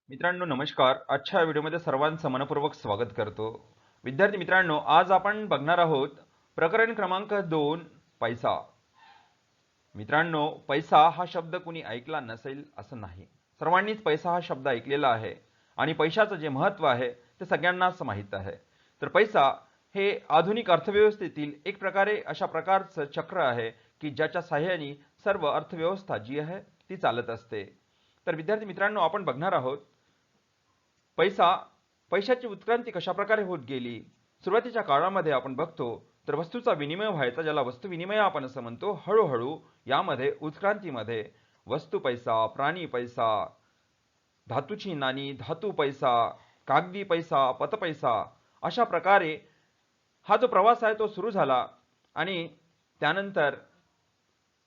मित्रांनो नमस्कार. आजच्या व्हिडिओमध्ये सर्वांचं मनपूर्वक स्वागत करतो. विद्यार्थी मित्रांनो, आज आपण बघणार आहोत प्रकरण क्रमांक 2 पैसा. मित्रांनो, पैसा हा शब्द कुणी ऐकला नसेल असं नाही. सर्वांनीच पैसा हा शब्द ऐकलेला आहे आणि पैशाचं जे महत्त्व आहे ते सगळ्यांनाच माहीत आहे. तर पैसा हे आधुनिक अर्थव्यवस्थेतील एक प्रकारे अशा प्रकारचं चक्र आहे की ज्याच्या साहाय्याने सर्व अर्थव्यवस्था जी आहे ती चालत असते. तर विद्यार्थी मित्रांनो, आपण बघणार आहोत पैशाची उत्क्रांती कशा प्रकारे होत गेली. सुरुवातीच्या काळामध्ये आपण बघतो तर वस्तूचा विनिमय व्हायचा, ज्याला वस्तू विनिमय आपण असं म्हणतो. हळूहळू यामध्ये उत्क्रांतीमध्ये वस्तू पैसा, प्राणी पैसा, धातूची नाणी, धातू पैसा, कागदी पैसा, पतपैसा अशा प्रकारे हा जो प्रवास आहे तो सुरू झाला. आणि त्यानंतर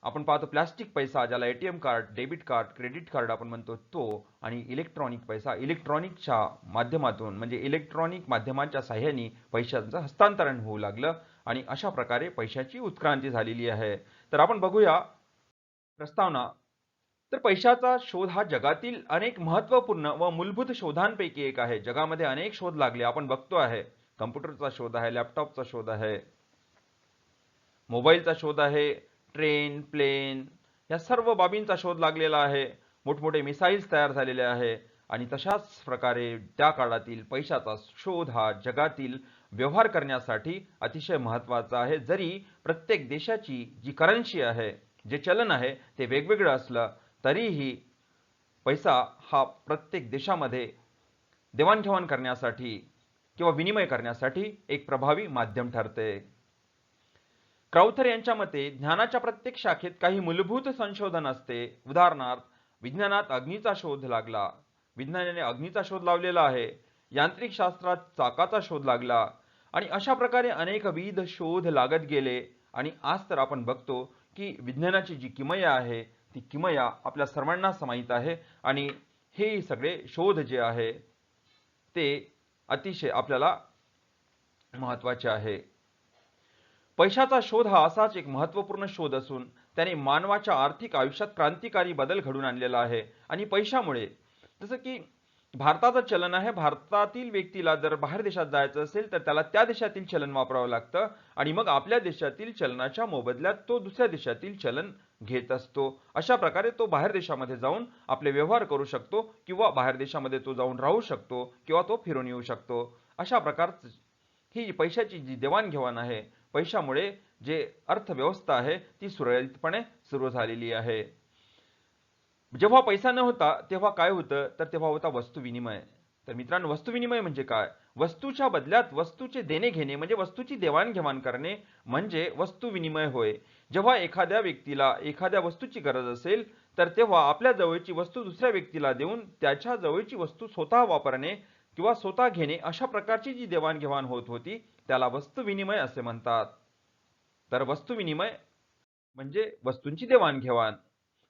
आपण पाहतो प्लास्टिक पैसा, ज्याला ATM card, debit card, credit card आपण म्हणतो तो, आणि इलेक्ट्रॉनिक पैसा, इलेक्ट्रॉनिकच्या माध्यमातून म्हणजे इलेक्ट्रॉनिक माध्यमांच्या साहाय्याने पैशांचं हस्तांतरण होऊ लागलं आणि अशा प्रकारे पैशाची उत्क्रांती झालेली आहे. तर आपण बघूया प्रस्तावना. तर पैशाचा शोध हा जगातील अनेक महत्त्वपूर्ण व मूलभूत शोधांपैकी एक आहे. जगामध्ये अनेक शोध लागले, आपण बघतो आहे. कम्प्युटरचा शोध आहे, लॅपटॉपचा शोध आहे, मोबाईलचा शोध आहे, ट्रेन, प्लेन या सर्व बाबींचा शोध लागलेला आहे. मोठमोठे मिसाईल्स तयार झालेले आहे आणि तशाच प्रकारे त्या काळातील पैशाचा शोध हा जगातील व्यवहार करण्यासाठी अतिशय महत्त्वाचा आहे. जरी प्रत्येक देशाची जी करन्सी आहे, जे चलन आहे ते वेगवेगळं असलं तरीही पैसा हा प्रत्येक देशामध्ये देवाणघेवाण करण्यासाठी किंवा विनिमय करण्यासाठी एक प्रभावी माध्यम ठरते. क्राउथर यांच्या मते ज्ञानाच्या प्रत्येक शाखेत काही मूलभूत संशोधन असते. उदाहरणार्थ, विज्ञानात अग्नीचा शोध लागला, विज्ञानाने अग्नीचा शोध लावलेला आहे. यांत्रिक शास्त्रात चाकाचा शोध लागला आणि अशा प्रकारे अनेकविध शोध लागत गेले. आणि आज तर आपण बघतो की विज्ञानाची जी किमया आहे ती किमया आपल्या सर्वांनाच माहीत आहे आणि हे सगळे शोध जे आहे ते अतिशय आपल्याला महत्त्वाचे आहे. पैशाचा शोध हा असाच एक महत्त्वपूर्ण शोध असून त्याने मानवाच्या आर्थिक आयुष्यात क्रांतिकारी बदल घडवून आणलेला आहे. आणि पैशामुळे, जसं की भारताचं चलन आहे, भारतातील व्यक्तीला जर बाहेर देशात जायचं असेल तर त्याला त्या देशातील चलन वापरावं लागतं आणि मग आपल्या देशातील चलनाच्या मोबदल्यात तो दुसऱ्या देशातील चलन घेत असतो. अशा प्रकारे तो बाहेर देशामध्ये जाऊन आपले व्यवहार करू शकतो किंवा बाहेर देशामध्ये तो जाऊन राहू शकतो किंवा तो फिरून येऊ शकतो. अशा प्रकारची ही पैशाची जी देवाणघेवाण आहे, पैशामुळे जे अर्थव्यवस्था आहे ती सुरळीतपणे सुरू झालेली आहे. जेव्हा पैसा न होता तेव्हा काय होतं, तर तेव्हा होता वस्तू विनिमय. तर मित्रांनो, वस्तू विनिमय म्हणजे काय? वस्तूच्या बदल्यात वस्तूचे देणे घेणे म्हणजे वस्तूची देवाणघेवाण करणे म्हणजे वस्तू विनिमय होय. जेव्हा एखाद्या व्यक्तीला एखाद्या वस्तूची गरज असेल तर तेव्हा आपल्या जवळची वस्तू दुसऱ्या व्यक्तीला देऊन त्याच्या जवळची वस्तू स्वतः वापरणे किंवा स्वतः घेणे अशा प्रकारची जी देवाणघेवाण होत होती त्याला वस्तू विनिमय असे म्हणतात. तर वस्तू विनिमय म्हणजे वस्तूंची देवाणघेवाण.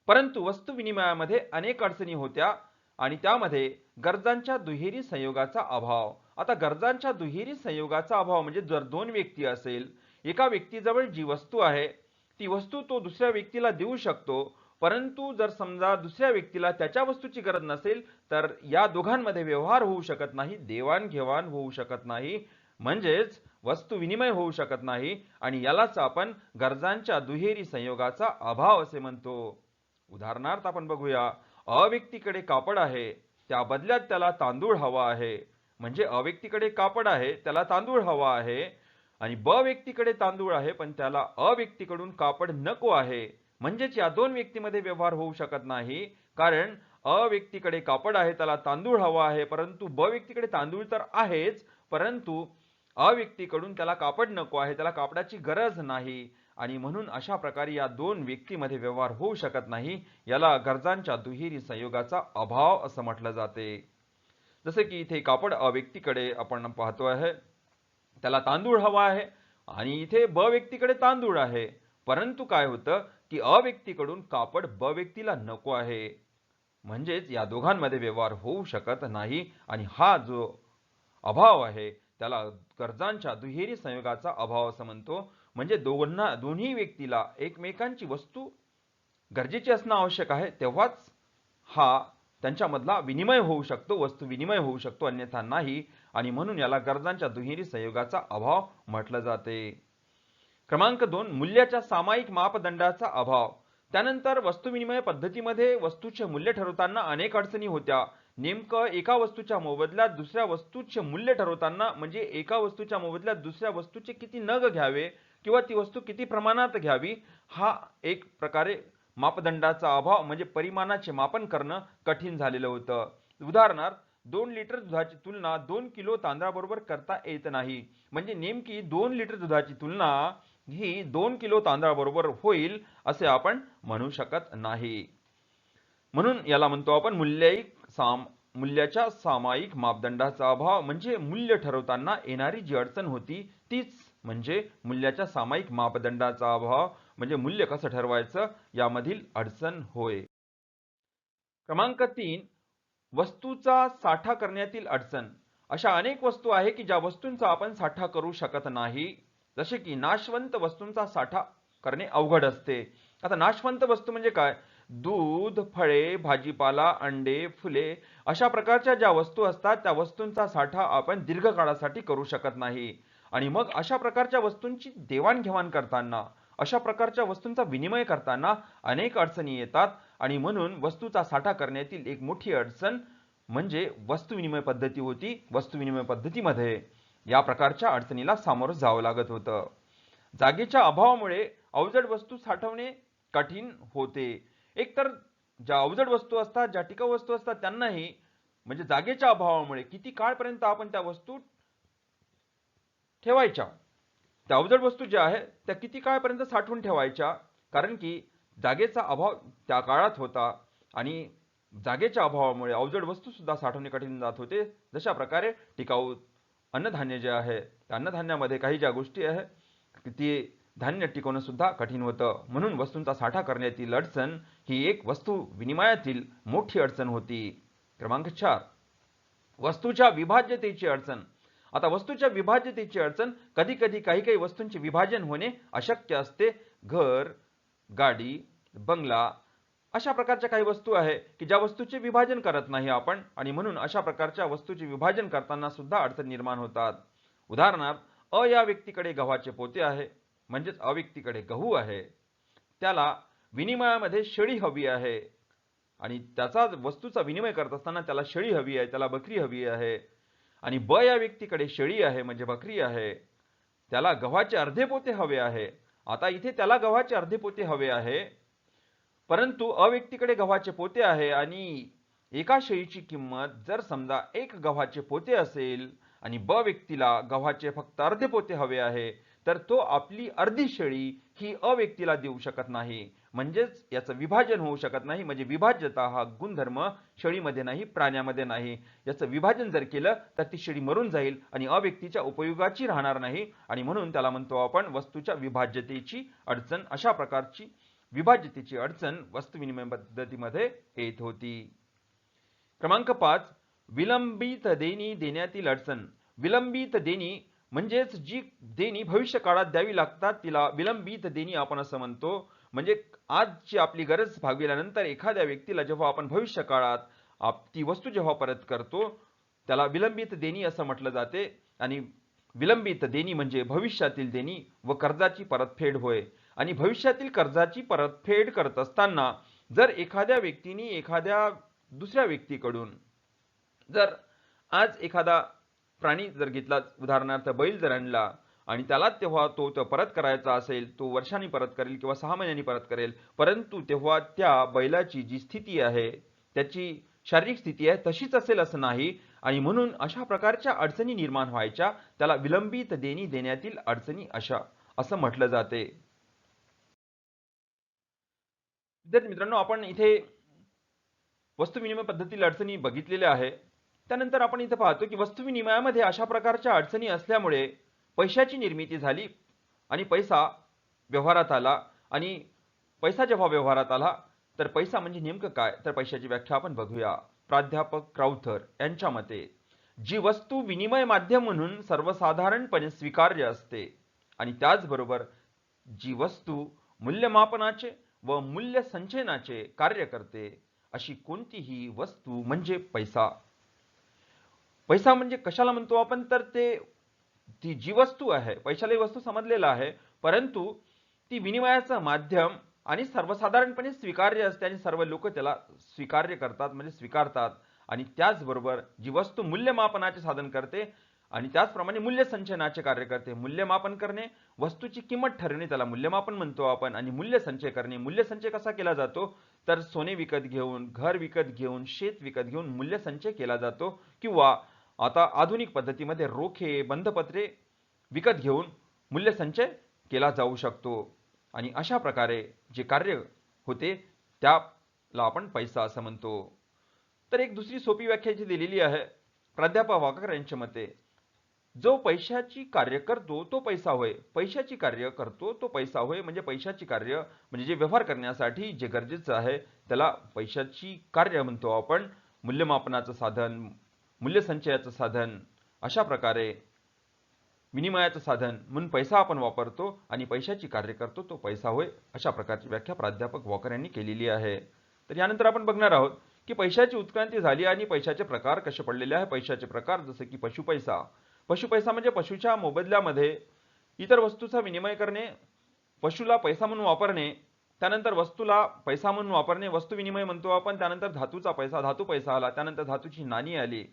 परंतु वस्तू विनिमयामध्ये अनेक अडचणी होत्या आणि त्यामध्ये गरजांच्या दुहेरी संयोगाचा अभाव. आता गरजांच्या दुहेरी संयोगाचा अभाव म्हणजे जर दोन व्यक्ती असेल, एका व्यक्तीजवळ जी वस्तू आहे ती वस्तू तो दुसऱ्या व्यक्तीला देऊ शकतो, परंतु जर समजा दुसऱ्या व्यक्तीला त्याच्या वस्तूची गरज नसेल तर या दोघांमध्ये व्यवहार होऊ शकत नाही, देवाणघेवाण होऊ शकत नाही, म्हणजेच वस्तू विनिमय होऊ शकत नाही आणि यालाच आपण गरजांच्या दुहेरी संयोगाचा अभाव असे म्हणतो. उदाहरणार्थ आपण बघूया, अ व्यक्तीकडे कापड आहे, त्या बदल्यात त्याला तांदूळ हवा आहे. म्हणजे अ व्यक्तीकडे कापड आहे, त्याला तांदूळ हवा आहे, आणि ब व्यक्तीकडे तांदूळ आहे पण त्याला अ व्यक्तीकडून कापड नको आहे. म्हणजेच या दोन व्यक्तीमध्ये व्यवहार होऊ शकत नाही, कारण अ व्यक्तीकडे कापड आहे, त्याला तांदूळ हवा आहे, परंतु ब व्यक्तीकडे तांदूळ तर आहेच, परंतु अ व्यक्तीकडून त्याला कापड नको आहे, त्याला कापडाची गरज नाही, आणि म्हणून अशा प्रकारे या दोन व्यक्तीमध्ये व्यवहार होऊ शकत नाही. याला गरजांच्या दुहेरी संयोगाचा अभाव असं म्हटलं जाते. जसे की इथे कापड अ व्यक्तीकडे आपण पाहतो आहे, त्याला तांदूळ हवा आहे, आणि इथे ब व्यक्तीकडे तांदूळ आहे, परंतु काय होतं की अ व्यक्तीकडून कापड ब व्यक्तीला नको आहे. म्हणजेच या दोघांमध्ये व्यवहार होऊ शकत नाही आणि हा जो अभाव आहे त्याला गरजांच्या दुहेरी संयोगाचा अभाव असं म्हणतो. म्हणजे दोन्ही व्यक्तीला एकमेकांची वस्तू गरजेची असणं आवश्यक आहे, तेव्हाच हा त्यांच्यामधला विनिमय होऊ शकतो, वस्तू विनिमय होऊ शकतो, अन्यथा नाही. आणि म्हणून याला गरजांच्या दुहेरी संयोगाचा अभाव म्हटलं जाते. क्रमांक 2, मूल्याच्या सामायिक मापदंडाचा अभाव. त्यानंतर वस्तू विनिमय पद्धतीमध्ये वस्तूचे मूल्य ठरवताना अनेक अडचणी होत्या. नेमकं एका वस्तूच्या मोबदल्यात दुसऱ्या वस्तूचे मूल्य ठरवताना, म्हणजे एका वस्तूच्या मोबदल्यात दुसऱ्या वस्तूचे किती नग घ्यावे किंवा ती वस्तू किती प्रमाणात घ्यावी, हा एक प्रकारे मापदंडाचा अभाव, म्हणजे परिमाणाचे मापन करणं कठीण झालेलं होतं. उदाहरणार्थ, 2 लिटर दुधाची तुलना 2 किलो तांदळाबरोबर करता येत नाही. म्हणजे नेमकी 2 लिटर दुधाची तुलना ही 2 किलो तांदळाबरोबर होईल असे आपण म्हणू शकत नाही. म्हणून याला म्हणतो आपण मूल्याच्या सामायिक मापदंडाचा अभाव. म्हणजे मूल्य ठरवताना येणारी जी अडचण होती तीच म्हणजे मूल्याच्या सामायिक मापदंडाचा अभाव, म्हणजे मूल्य कसं ठरवायचं यामधील अडचण होय. क्रमांक 3, वस्तूचा साठा करण्यातील अडचण. अशा अनेक वस्तू आहे की ज्या वस्तूंचा आपण साठा करू शकत नाही. जसे की नाशवंत वस्तूंचा साठा करणे अवघड असते. आता नाशवंत वस्तू म्हणजे काय? दूध, फळे, भाजीपाला, अंडे, फुले अशा प्रकारच्या ज्या वस्तू असतात त्या वस्तूंचा साठा आपण दीर्घकाळासाठी करू शकत नाही. आणि मग अशा प्रकारच्या वस्तूंची देवाणघेवाण करताना, अशा प्रकारच्या वस्तूंचा विनिमय करताना अनेक अडचणी येतात. आणि म्हणून वस्तूचा साठा करण्यातील एक मोठी अडचण म्हणजे वस्तू विनिमय पद्धती होती. वस्तू विनिमय पद्धतीमध्ये या प्रकारच्या अडचणीला सामोरं जावं लागत होतं. जागेच्या अभावामुळे अवजड वस्तू साठवणे कठीण होते. एकतर ज्या अवजड वस्तू असतात, ज्या टिकाऊ वस्तू असतात त्यांनाही, म्हणजे जागेच्या अभावामुळे किती काळपर्यंत आपण त्या वस्तू ठेवायच्या, त्या अवजड वस्तू ज्या आहेत त्या किती काळपर्यंत साठवून ठेवायच्या, कारण की जागेचा अभाव त्या काळात होता. आणि जागेच्या अभावामुळे अवजड वस्तू सुद्धा साठवणे कठीण जात होते. जशा प्रकारे टिकाऊ अन्नधान्य जे आहे, त्या अन्नधान्यामध्ये काही ज्या गोष्टी आहेत ती धान्य टिकवणं सुद्धा कठीण होतं. म्हणून वस्तूंचा साठा करण्यातील अडचण ही एक वस्तू विनिमयातील मोठी अडचण होती. क्रमांक 4, वस्तूच्या विभाज्यतेची अडचण. आता वस्तूच्या विभाज्यतेची अडचण, कधी कधी काही वस्तूंचे विभाजन होणे अशक्य असते. घर, गाडी, बंगला अशा प्रकारच्या काही वस्तू आहे की ज्या वस्तूचे विभाजन करत नाही आपण, आणि म्हणून अशा प्रकारच्या वस्तूचे विभाजन करताना सुद्धा अडचण निर्माण होतात. उदाहरणार्थ, या व्यक्तीकडे गव्हाचे पोते आहे, म्हणजेच व्यक्तीकडे गहू आहे, त्याला विनिमयामध्ये शेळी हवी आहे, आणि त्याचा वस्तूचा विनिमय करत असताना त्याला शेळी हवी आहे, त्याला बकरी हवी आहे. आणि या व्यक्तीकडे शेळी आहे म्हणजे बकरी आहे, त्याला गव्हाचे अर्धे पोते हवे आहे. आता इथे त्याला गव्हाचे अर्धे पोते हवे आहे, परंतु व्यक्तीकडे गव्हाचे पोते आहे आणि एका शेळीची किंमत जर समजा 1 गव्हाचे पोते असेल आणि व्यक्तीला गव्हाचे फक्त अर्धे पोते हवे आहे, तर तो आपली अर्धी शेळी ही व्यक्तीला देऊ शकत नाही. म्हणजेच याचं विभाजन होऊ शकत नाही. म्हणजे विभाज्यता हा गुणधर्म शेळीमध्ये नाही, प्राण्यामध्ये नाही. याचं विभाजन जर केलं तर ती शेळी मरून जाईल आणि व्यक्तीच्या उपयोगाची राहणार नाही. आणि म्हणून त्याला म्हणतो आपण वस्तूच्या विभाज्यतेची अडचण. अशा प्रकारची विभाज्यतेची अडचण वस्तू विनिमय पद्धतीमध्ये येत होती. क्रमांक 5, विलंबित देणी देण्यातील अडचण. विलंबित देणी म्हणजेच जी देणी भविष्य काळात द्यावी लागतात तिला विलंबित देणी आपण असं म्हणतो. म्हणजे आजची आपली गरज भागविल्यानंतर एखाद्या व्यक्तीला जेव्हा आपण भविष्य काळात ती वस्तू जेव्हा परत करतो त्याला विलंबित देणी असं म्हटलं जाते. आणि विलंबित देणी म्हणजे भविष्यातील देणी व कर्जाची परतफेड होय. आणि भविष्यातील कर्जाची परतफेड करत असताना जर एखाद्या व्यक्तीने एखाद्या दुसऱ्या व्यक्तीकडून जर आज एखादा प्राणी जर घेतला, उदाहरणार्थ बैल जर आणला आणि त्याला तेव्हा तो परत करायचा असेल, तो वर्षांनी परत करेल किंवा 6 महिन्यांनी परत करेल, परंतु तेव्हा त्या बैलाची जी स्थिती आहे, त्याची शारीरिक स्थिती आहे तशीच असेल असं नाही. आणि म्हणून अशा प्रकारच्या अडचणी निर्माण व्हायच्या, त्याला विलंबित देणी देण्यातील अडचणी असं म्हटलं जाते. विद्यार्थी मित्रांनो, आपण इथे वस्तू विनिमय पद्धतीतील अडचणी बघितलेल्या आहे. त्यानंतर आपण इथे पाहतो की वस्तू विनिमयामध्ये अशा प्रकारच्या अडचणी असल्यामुळे पैशाची निर्मिती झाली आणि पैसा व्यवहारात आला. आणि पैसा जेव्हा व्यवहारात आला तर पैसा म्हणजे नेमकं काय, तर पैशाची व्याख्या आपण बघूया. प्राध्यापक क्राउथर यांच्या मते जी वस्तू विनिमय माध्यम म्हणून सर्वसाधारणपणे स्वीकार्य असते आणि त्याचबरोबर जी वस्तू मूल्यमापनाचे व मूल्य संचयनाचे कार्य करते, अशी कोणतीही वस्तू म्हणजे पैसा. पैसा म्हणजे कशाला म्हणतो आपण, तर ती जी वस्तू आहे, पैशाला ही वस्तू समजलेला आहे, परंतु ती विनिमयाचं माध्यम आणि सर्वसाधारणपणे स्वीकार्य असते आणि सर्व लोक त्याला स्वीकार्य करतात म्हणजे स्वीकारतात. आणि त्याचबरोबर जी वस्तू मूल्यमापनाचे साधन करते आणि त्याचप्रमाणे मूल्य संचयनाचे कार्य करते. मूल्यमापन करणे, वस्तूची किंमत ठरवणे, त्याला मूल्यमापन म्हणतो आपण. आणि मूल्य संचय करणे, मूल्य संचय कसा केला जातो, तर सोने विकत घेऊन, घर विकत घेऊन, शेत विकत घेऊन मूल्य संचय केला जातो. किंवा आता आधुनिक पद्धतीमध्ये रोखे, बंधपत्रे विकत घेऊन मूल्य संचय केला जाऊ शकतो. आणि अशा प्रकारे जे कार्य होते त्याला आपण पैसा असं म्हणतो. तर एक दुसरी सोपी व्याख्या इथे दिलेली आहे प्राध्यापक वाकर यांच्या मते, जो पैशाची कार्य करतो तो पैसा होय. पैशाची कार्य करतो तो पैसा होय. म्हणजे पैशाची कार्य म्हणजे जे व्यवहार करण्यासाठी जे गरजेचं आहे त्याला पैशाची कार्य म्हणतो आपण. मूल्यमापनाचं साधन, मूल्य संचयाचं साधन, अशा प्रकारे विनिमयाचं साधन म्हणून पैसा आपण वापरतो आणि पैशाची कार्य करतो तो पैसा होय. अशा प्रकारची व्याख्या प्राध्यापक वॉकर यांनी केलेली आहे. तर यानंतर आपण बघणार आहोत की पैशाची उत्क्रांती झाली आणि पैशाचे प्रकार कसे पडलेले आहे. पैशाचे प्रकार जसे की पशुपैसा. पशुपैसा म्हणजे पशुच्या मोबदल्यामध्ये इतर वस्तूचा विनिमय करणे, पशुला पैसा म्हणून वापरणे, त्यानंतर वस्तूला पैसा म्हणून वापरणे, वस्तू विनिमय म्हणतो आपण. त्यानंतर धातूचा पैसा, धातू पैसा आला. त्यानंतर धातूची नाणी आली.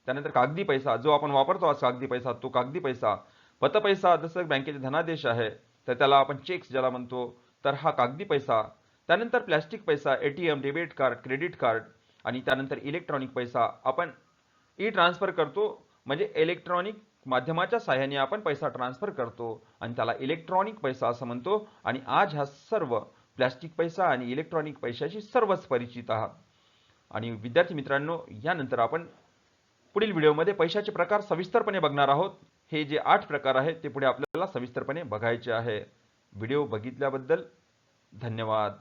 त्यानंतर कागदी पैसा जो आपण वापरतो आज कागदी पैसा, तो कागदी पैसा. पतपैसा जसं बँकेचे धनादेश आहे तर त्याला आपण चेक्स ज्याला म्हणतो, तर हा कागदी पैसा. त्यानंतर प्लॅस्टिक पैसा, ATM, debit card, credit card. आणि त्यानंतर इलेक्ट्रॉनिक पैसा, आपण ई ट्रान्सफर करतो म्हणजे इलेक्ट्रॉनिक माध्यमाच्या साहाय्याने आपण पैसा ट्रान्सफर करतो आणि त्याला इलेक्ट्रॉनिक पैसा असं म्हणतो. आणि आज ह्या सर्व प्लॅस्टिक पैसा आणि इलेक्ट्रॉनिक पैशाशी सर्वच परिचित आहात. आणि विद्यार्थी मित्रांनो, यानंतर आपण पुढील व्हिडिओमध्ये पैशाचे प्रकार सविस्तरपणे बघणार आहोत. हे जे 8 प्रकार आहेत ते पुढे आपल्याला सविस्तरपणे बघायचे आहे. व्हिडिओ बघितल्याबद्दल धन्यवाद.